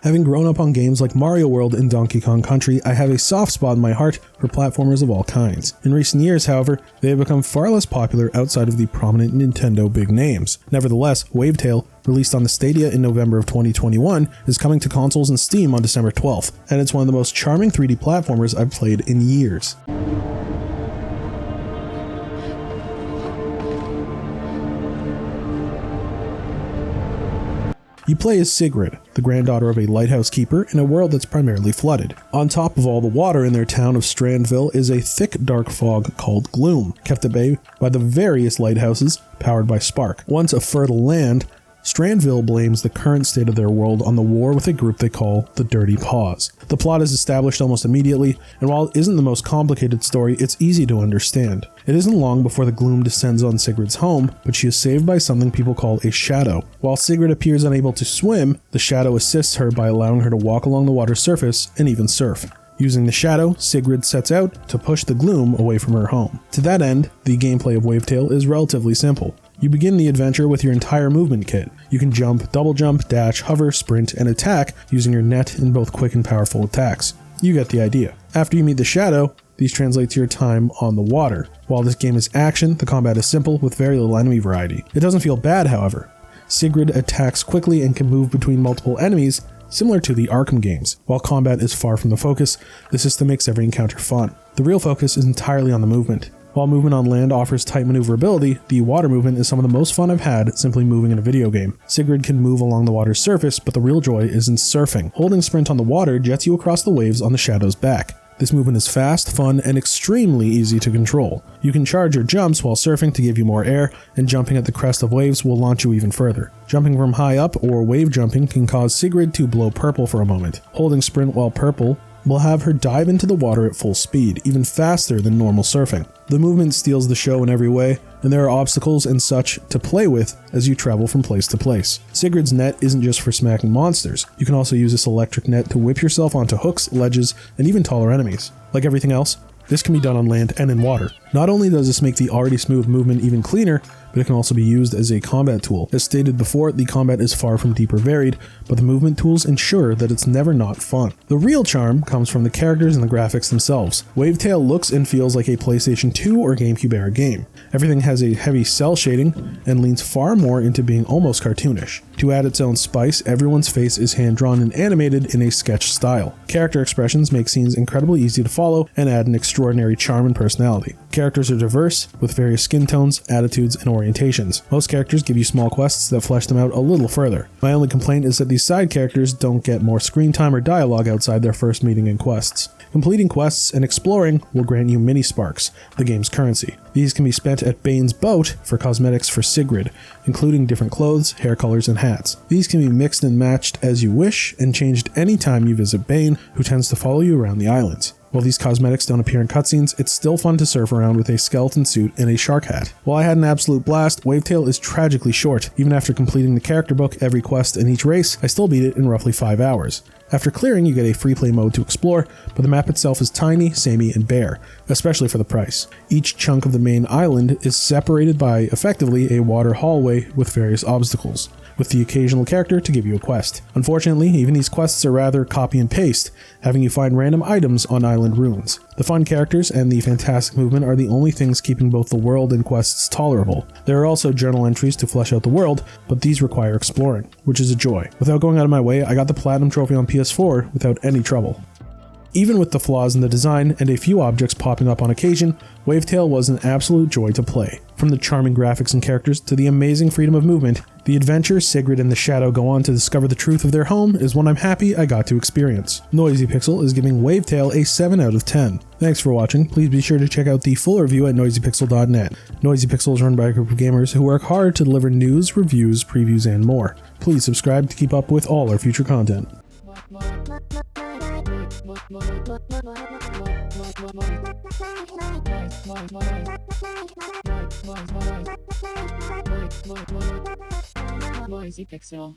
Having grown up on games like Mario World and Donkey Kong Country, I have a soft spot in my heart for platformers of all kinds. In recent years, however, they have become far less popular outside of the prominent Nintendo big names. Nevertheless, Wavetale, released on the Stadia in November of 2021, is coming to consoles and Steam on December 12th, and it's one of the most charming 3D platformers I've played in years. You play as Sigrid, the granddaughter of a lighthouse keeper in a world that's primarily flooded. On top of all the water in their town of Strandville is a thick dark fog called gloom, kept at bay by the various lighthouses powered by spark. Once a fertile land, Strandville blames the current state of their world on the war with a group they call the Dirty Paws. The plot is established almost immediately, and while it isn't the most complicated story, it's easy to understand. It isn't long before the gloom descends on Sigrid's home, but she is saved by something people call a shadow. While Sigrid appears unable to swim, the shadow assists her by allowing her to walk along the water's surface and even surf. Using the shadow, Sigrid sets out to push the gloom away from her home. To that end, the gameplay of Wavetale is relatively simple. You begin the adventure with your entire movement kit. You can jump, double jump, dash, hover, sprint, and attack using your net in both quick and powerful attacks. You get the idea. After you meet the shadow, these translate to your time on the water. While this game is action, the combat is simple with very little enemy variety. It doesn't feel bad, however. Sigrid attacks quickly and can move between multiple enemies, similar to the Arkham games. While combat is far from the focus, the system makes every encounter fun. The real focus is entirely on the movement. While movement on land offers tight maneuverability, the water movement is some of the most fun I've had simply moving in a video game. Sigrid can move along the water's surface, but the real joy is in surfing. Holding sprint on the water jets you across the waves on the shadow's back. This movement is fast, fun, and extremely easy to control. You can charge your jumps while surfing to give you more air, and jumping at the crest of waves will launch you even further. Jumping from high up or wave jumping can cause Sigrid to blow purple for a moment. Holding sprint while purple will have her dive into the water at full speed, even faster than normal surfing. The movement steals the show in every way, and there are obstacles and such to play with as you travel from place to place. Sigrid's net isn't just for smacking monsters. You can also use this electric net to whip yourself onto hooks, ledges, and even taller enemies. Like everything else, this can be done on land and in water. Not only does this make the already smooth movement even cleaner, but it can also be used as a combat tool. As stated before, the combat is far from deep or varied, but the movement tools ensure that it's never not fun. The real charm comes from the characters and the graphics themselves. Wavetale looks and feels like a PlayStation 2 or GameCube era game. Everything has a heavy cell shading and leans far more into being almost cartoonish. To add its own spice, everyone's face is hand-drawn and animated in a sketch style. Character expressions make scenes incredibly easy to follow and add an extraordinary charm and personality. Characters are diverse, with various skin tones, attitudes, and orientations. Most characters give you small quests that flesh them out a little further. My only complaint is that these side characters don't get more screen time or dialogue outside their first meeting and quests. Completing quests and exploring will grant you mini sparks, the game's currency. These can be spent at Bane's boat for cosmetics for Sigrid, including different clothes, hair colors, and hats. These can be mixed and matched as you wish and changed anytime you visit Bane, who tends to follow you around the islands. While these cosmetics don't appear in cutscenes, it's still fun to surf around with a skeleton suit and a shark hat. While I had an absolute blast, Wavetale is tragically short. Even after completing the character book, every quest, and each race, I still beat it in roughly 5 hours. After clearing, you get a free play mode to explore, but the map itself is tiny, samey, and bare, especially for the price. Each chunk of the main island is separated by, effectively, a water hallway with various obstacles, with the occasional character to give you a quest. Unfortunately, even these quests are rather copy and paste, having you find random items on island ruins. The fun characters and the fantastic movement are the only things keeping both the world and quests tolerable. There are also journal entries to flesh out the world, but these require exploring, which is a joy. Without going out of my way, I got the Platinum Trophy on PS4 without any trouble. Even with the flaws in the design and a few objects popping up on occasion, Wavetale was an absolute joy to play. From the charming graphics and characters to the amazing freedom of movement, the adventure Sigrid and the Shadow go on to discover the truth of their home is one I'm happy I got to experience. Noisy Pixel is giving Wavetale a 7 out of 10. Thanks for watching. Please be sure to check out the full review at noisypixel.net. Noisy Pixel is run by a group of gamers who work hard to deliver news, reviews, previews, and more. Please subscribe to keep up with all our future content. Noisy Pixel.